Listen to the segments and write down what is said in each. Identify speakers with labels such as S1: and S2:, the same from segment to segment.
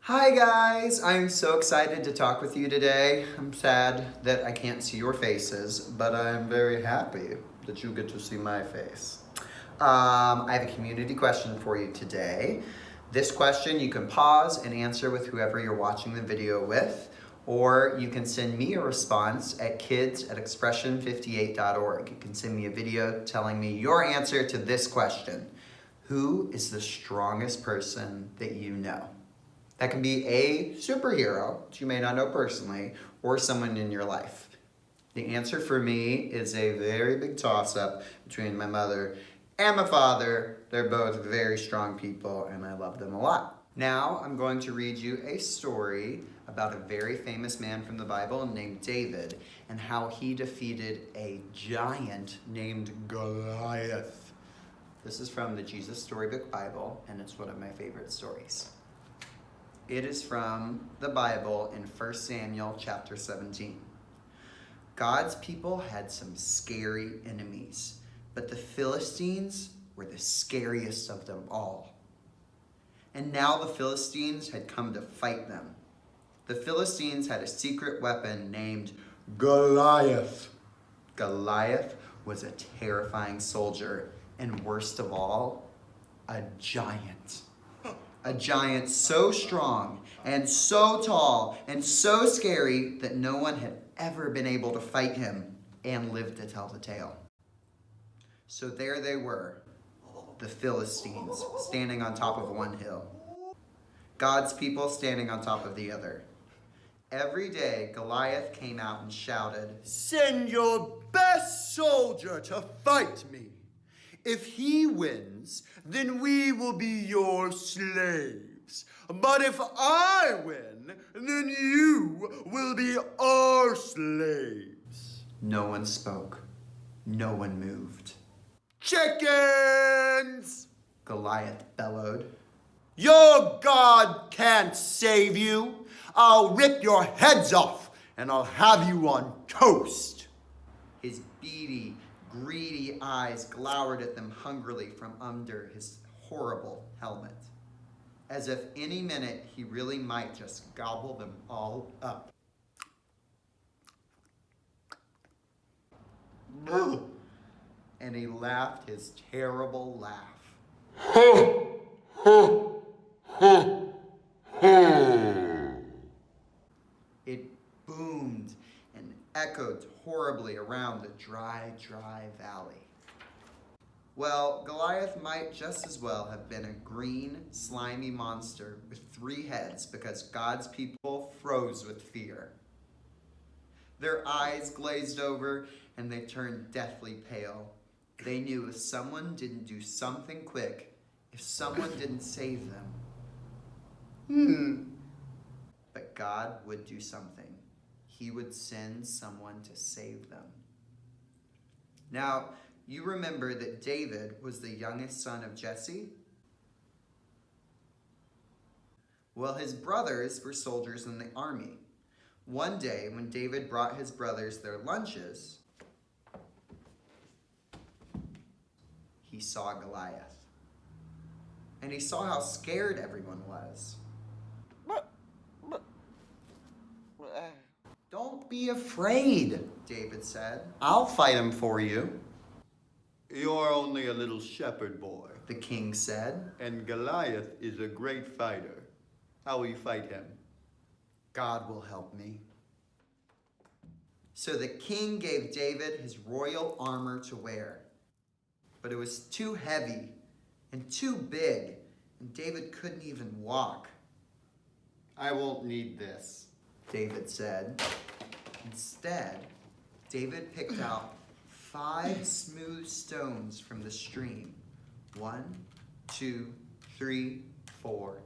S1: Hi guys, I'm so excited to talk with you today. I'm sad that I can't see your faces, but I'm very happy that you get to see my face. I have a community question for you today. This question you can pause and answer with whoever you're watching the video with, or you can send me a response at kids@expression58.org. You can send me a video telling me your answer to this question. Who is the strongest person that you know? That can be a superhero that you may not know personally, or someone in your life. The answer for me is a very big toss-up between my mother and my father. They're both very strong people, and I love them a lot. Now, I'm going to read you a story about a very famous man from the Bible named David, and how he defeated a giant named Goliath. This is from the Jesus Storybook Bible, and it's one of my favorite stories. It is from the Bible in 1 Samuel chapter 17. God's people had some scary enemies, but the Philistines were the scariest of them all. And now the Philistines had come to fight them. The Philistines had a secret weapon named Goliath. Goliath was a terrifying soldier, and worst of all, a giant. A giant so strong and so tall and so scary that no one had ever been able to fight him and live to tell the tale. So there they were, the Philistines, standing on top of one hill. God's people standing on top of the other. Every day, Goliath came out and shouted,
S2: "Send your best soldier to fight me. If he wins, then we will be your slaves. But if I win, then you will be our slaves."
S1: No one spoke. No one moved.
S2: "Chickens!"
S1: Goliath bellowed.
S2: "Your God can't save you. I'll rip your heads off and I'll have you on toast."
S1: His beady, greedy eyes glowered at them hungrily from under his horrible helmet, as if any minute he really might just gobble them all up. And he laughed his terrible laugh. It boomed and echoed horribly around the dry valley. Well, Goliath might just as well have been a green, slimy monster with 3 heads, because God's people froze with fear. Their eyes glazed over and they turned deathly pale. They knew if someone didn't do something quick, if someone didn't save them, but God would do something. He would send someone to save them. Now, you remember that David was the youngest son of Jesse? Well, his brothers were soldiers in the army. One day, when David brought his brothers their lunches, he saw Goliath. And he saw how scared everyone was. "Don't be afraid," David said. "I'll fight him for you."
S2: "You're only a little shepherd boy,"
S1: the king said.
S2: "and Goliath is a great fighter. How will you fight him?"
S1: "God will help me." So the king gave David his royal armor to wear. But it was too heavy and too big, and David couldn't even walk. "I won't need this," David said. Instead, David picked out 5 smooth stones from the stream. 1, 2, 3, 4,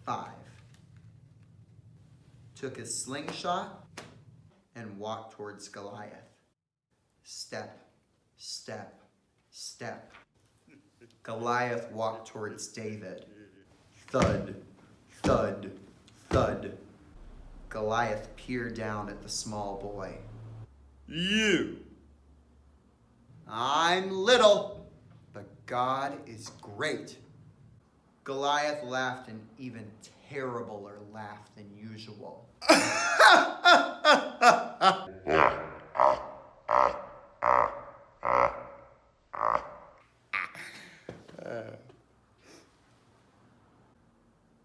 S1: 5. Took his slingshot and walked towards Goliath. Step, step, step. Goliath walked towards David. Thud, thud, thud. Goliath peered down at the small boy.
S2: "You."
S1: "I'm little, but God is great." Goliath laughed an even terribler laugh than usual.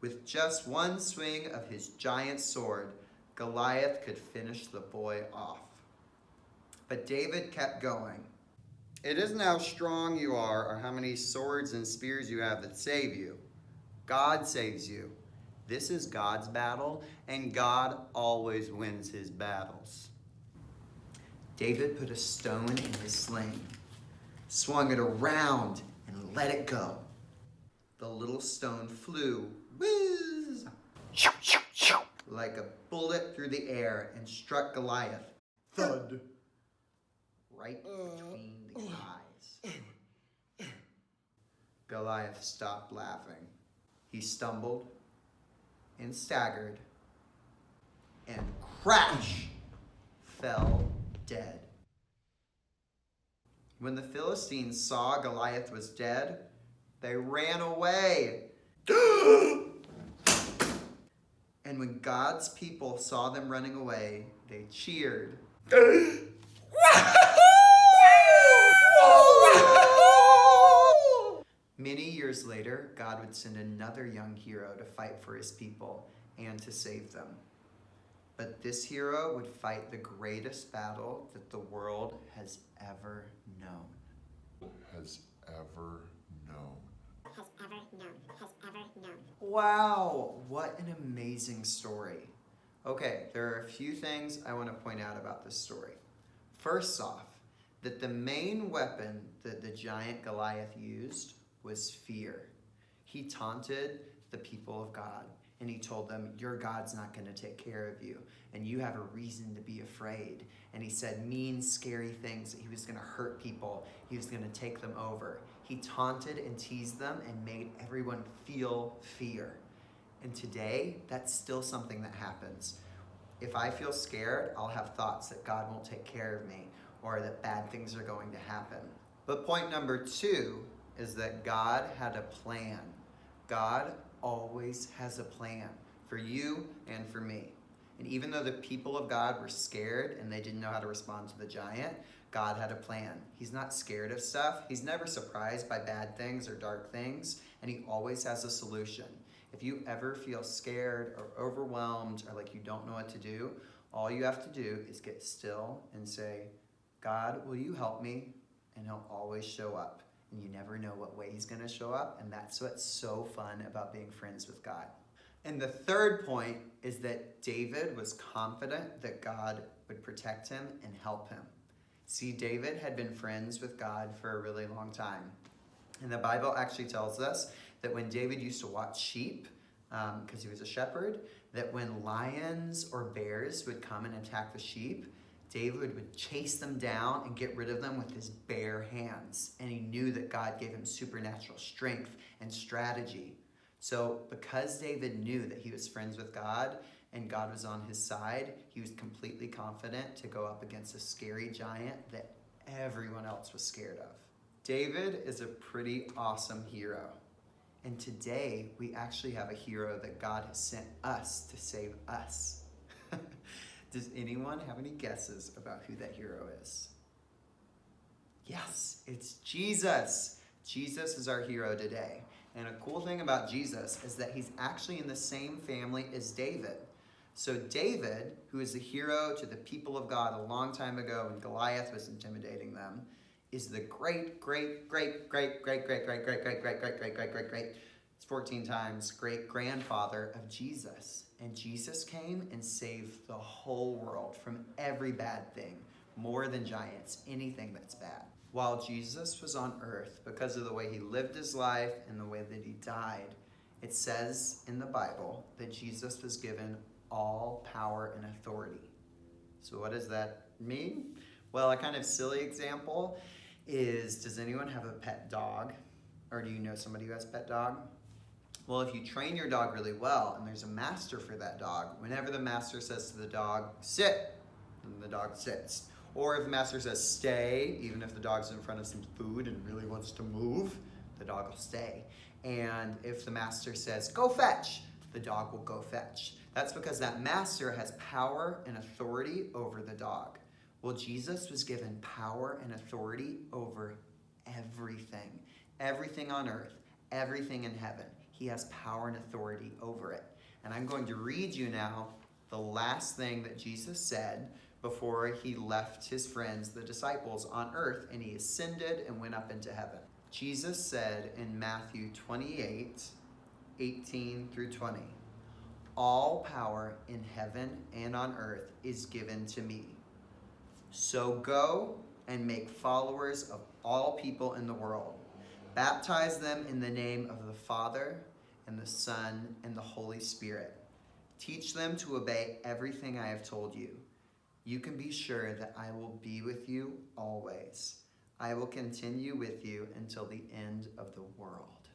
S1: With just one swing of his giant sword, Goliath could finish the boy off. But David kept going. It isn't how strong you are or how many swords and spears you have that save you. God saves you. This is God's battle, and God always wins his battles. David put a stone in his sling, swung it around, and let it go. The little stone flew, whiz, like a bullet through the air and struck Goliath,
S2: Thud.
S1: right between the eyes. Goliath stopped laughing. He stumbled and staggered and crash fell dead. When the Philistines saw Goliath was dead, they ran away. And when God's people saw them running away, they cheered. Many years later, God would send another young hero to fight for his people and to save them. But this hero would fight the greatest battle that the world has ever known.
S3: Has ever known.
S1: Wow, what an amazing story. Okay, there are a few things I want to point out about this story. First off, that the main weapon that the giant Goliath used was fear. He taunted the people of God, and he told them, your God's not going to take care of you, and you have a reason to be afraid. And he said mean, scary things, that he was going to hurt people, he was going to take them over. He taunted and teased them and made everyone feel fear. And today, that's still something that happens. If I feel scared, I'll have thoughts that God won't take care of me, or that bad things are going to happen. But point number 2 is that God had a plan. God always has a plan for you and for me. And even though the people of God were scared and they didn't know how to respond to the giant, God had a plan. He's not scared of stuff. He's never surprised by bad things or dark things, and he always has a solution. If you ever feel scared or overwhelmed or like you don't know what to do, all you have to do is get still and say, God, will you help me? And he'll always show up. And you never know what way he's going to show up, and that's what's so fun about being friends with God. And the third point is that David was confident that God would protect him and help him. See, David had been friends with God for a really long time. And the Bible actually tells us that when David used to watch sheep, because he was a shepherd, that when lions or bears would come and attack the sheep, David would chase them down and get rid of them with his bare hands. And he knew that God gave him supernatural strength and strategy. So because David knew that he was friends with God and God was on his side, he was completely confident to go up against a scary giant that everyone else was scared of. David is a pretty awesome hero. And today we actually have a hero that God has sent us to save us. Does anyone have any guesses about who that hero is? Yes, it's Jesus. Jesus is our hero today. And a cool thing about Jesus is that he's actually in the same family as David. So David, who is the hero to the people of God a long time ago when Goliath was intimidating them, is the great, it's 14 times great-grandfather of Jesus. And Jesus came and saved the whole world from every bad thing, more than giants, anything that's bad. While Jesus was on earth, because of the way he lived his life and the way that he died, it says in the Bible that Jesus was given all power and authority. So what does that mean? Well, a kind of silly example is, does anyone have a pet dog? Or do you know somebody who has a pet dog? Well, if you train your dog really well and there's a master for that dog, whenever the master says to the dog, sit, then the dog sits. Or if the master says stay, even if the dog's in front of some food and really wants to move, the dog will stay. And if the master says go fetch, the dog will go fetch. That's because that master has power and authority over the dog. Well, Jesus was given power and authority over everything. Everything on earth, everything in heaven. He has power and authority over it. And I'm going to read you now the last thing that Jesus said before he left his friends, the disciples, on earth, and he ascended and went up into heaven. Jesus said in Matthew 28:18-20, "All power in heaven and on earth is given to me. So go and make followers of all people in the world. Baptize them in the name of the Father and the Son and the Holy Spirit. Teach them to obey everything I have told you. You can be sure that I will be with you always. I will continue with you until the end of the world."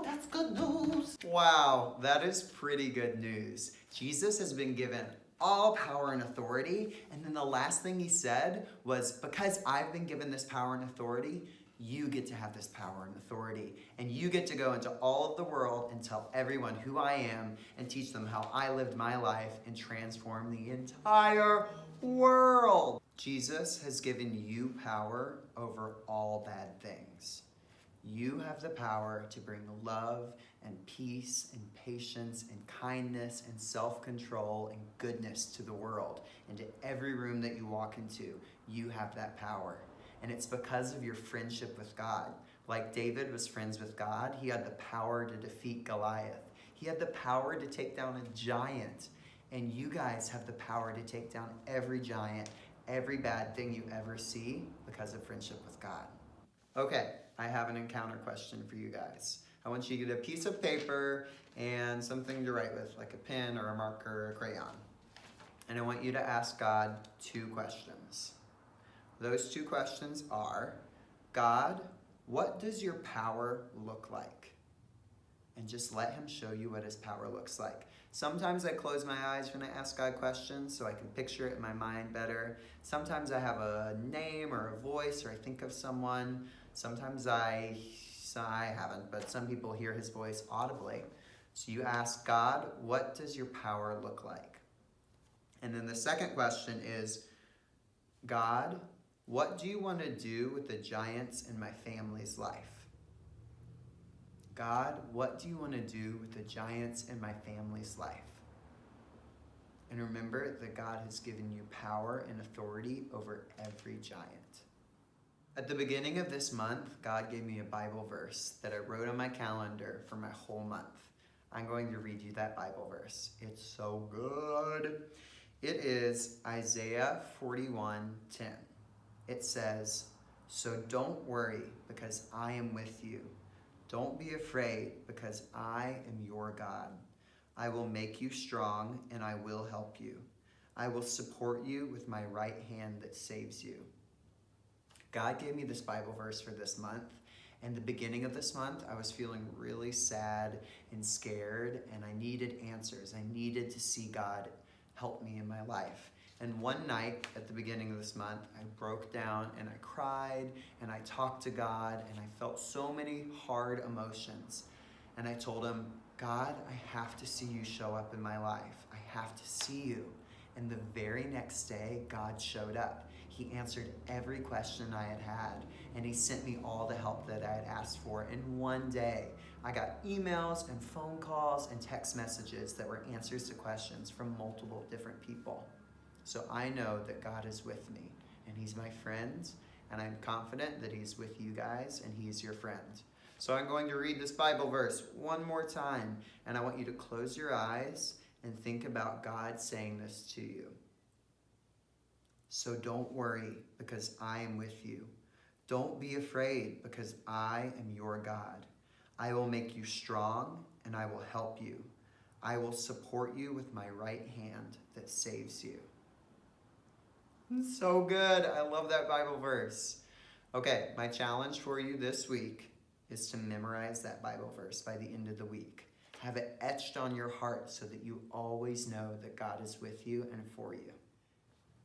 S1: That's good news. Wow, that is pretty good news. Jesus has been given all power and authority, and then the last thing he said was, because I've been given this power and authority, you get to have this power and authority, and you get to go into all of the world and tell everyone who I am and teach them how I lived my life and transform the entire world. Jesus has given you power over all bad things. You have the power to bring love and peace and patience and kindness and self-control and goodness to the world. Into every room that you walk into, you have that power. And it's because of your friendship with God. Like David was friends with God, he had the power to defeat Goliath. He had the power to take down a giant. And you guys have the power to take down every giant, every bad thing you ever see because of friendship with God. Okay, I have an encounter question for you guys. I want you to get a piece of paper and something to write with, like a pen or a marker or a crayon. And I want you to ask God 2 questions. Those 2 questions are, God, what does your power look like? And just let him show you what his power looks like. Sometimes I close my eyes when I ask God questions so I can picture it in my mind better. Sometimes I have a name or a voice, or I think of someone. Sometimes I haven't, but some people hear his voice audibly. So you ask God, what does your power look like? And then the second question is, God, what do you want to do with the giants in my family's life? God, what do you want to do with the giants in my family's life? And remember that God has given you power and authority over every giant. At the beginning of this month, God gave me a Bible verse that I wrote on my calendar for my whole month. I'm going to read you that Bible verse. It's so good. It is Isaiah 41:10. It says, "So don't worry, because I am with you. Don't be afraid, because I am your God. I will make you strong, and I will help you. I will support you with my right hand that saves you." God gave me this Bible verse for this month. And the beginning of this month, I was feeling really sad and scared, and I needed answers. I needed to see God help me in my life. And one night at the beginning of this month, I broke down and I cried and I talked to God, and I felt so many hard emotions. And I told him, God, I have to see you show up in my life. I have to see you. And the very next day, God showed up. He answered every question I had had, and he sent me all the help that I had asked for. In one day, I got emails and phone calls and text messages that were answers to questions from multiple different people. So I know that God is with me, and he's my friend, and I'm confident that he's with you guys, and he's your friend. So I'm going to read this Bible verse one more time, and I want you to close your eyes and think about God saying this to you. So don't worry, because I am with you. Don't be afraid, because I am your God. I will make you strong, and I will help you. I will support you with my right hand that saves you. So good. I love that Bible verse. Okay, my challenge for you this week is to memorize that Bible verse by the end of the week. Have it etched on your heart so that you always know that God is with you and for you.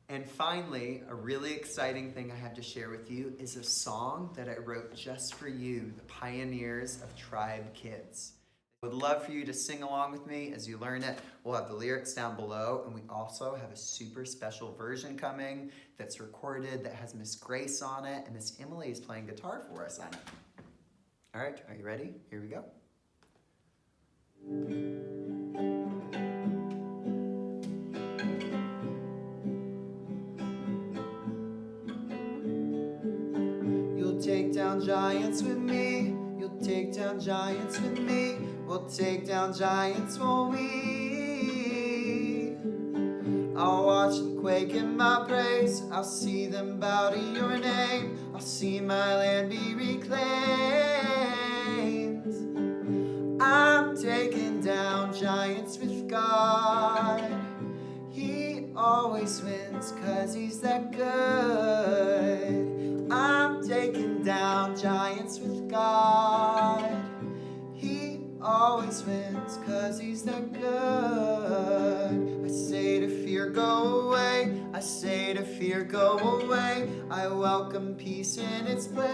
S1: And finally, a really exciting thing I have to share with you is a song that I wrote just for you, the pioneers of Tribe Kids. I would love for you to sing along with me as you learn it. We'll have the lyrics down below, and we also have a super special version coming that's recorded that has Miss Grace on it, and Miss Emily is playing guitar for us on it. All right, are you ready? Here we go. You'll take down giants with me. You'll take down giants with me. We'll take down giants, won't we? I'll watch them quake in my praise. I'll see them bow to your name. I'll see my land be reclaimed. I'm taking down giants with God. He always wins 'cause he's that good. I'm taking down giants with God. He always wins 'cause he's that good. I say to fear, go away. I say to fear, go away. I welcome peace in its place.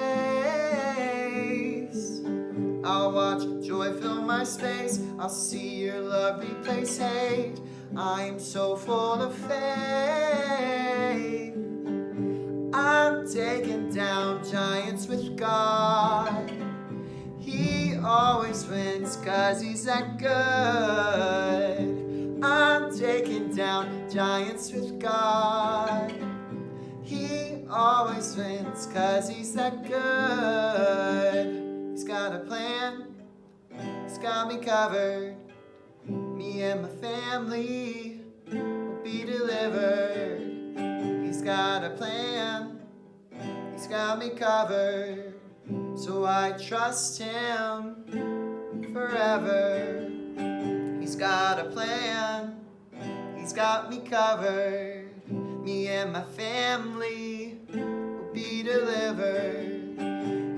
S1: I'll watch joy fill my space. I'll see your love replace hate. I am so full of faith. I'm taking down giants with God. He always wins 'cause he's that good. I'm taking down giants with God. He always wins 'cause he's that good. He's got a plan. He's got me covered. Me and my family will be delivered. He's got a plan. He's got me covered. So I trust him forever. He's got a plan. He's got me covered. Me and my family will be delivered.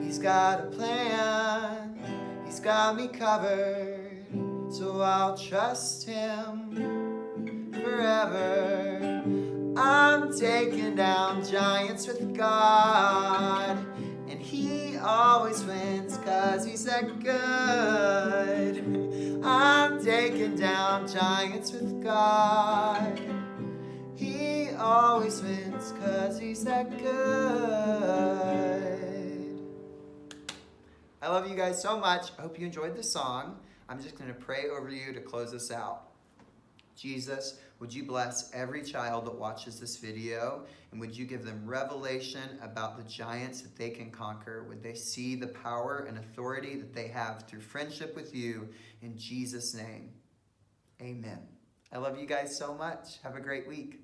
S1: He's got a plan. He's got me covered. So I'll trust him forever. I'm taking down giants with God. And he always wins 'cause he's that good. I'm taking down giants with God. He always wins 'cause he's that good. I love you guys so much. I hope you enjoyed the song. I'm just going to pray over you to close us out. Jesus, would you bless every child that watches this video, and would you give them revelation about the giants that they can conquer? Would they see the power and authority that they have through friendship with you? In Jesus' name, amen. I love you guys so much. Have a great week.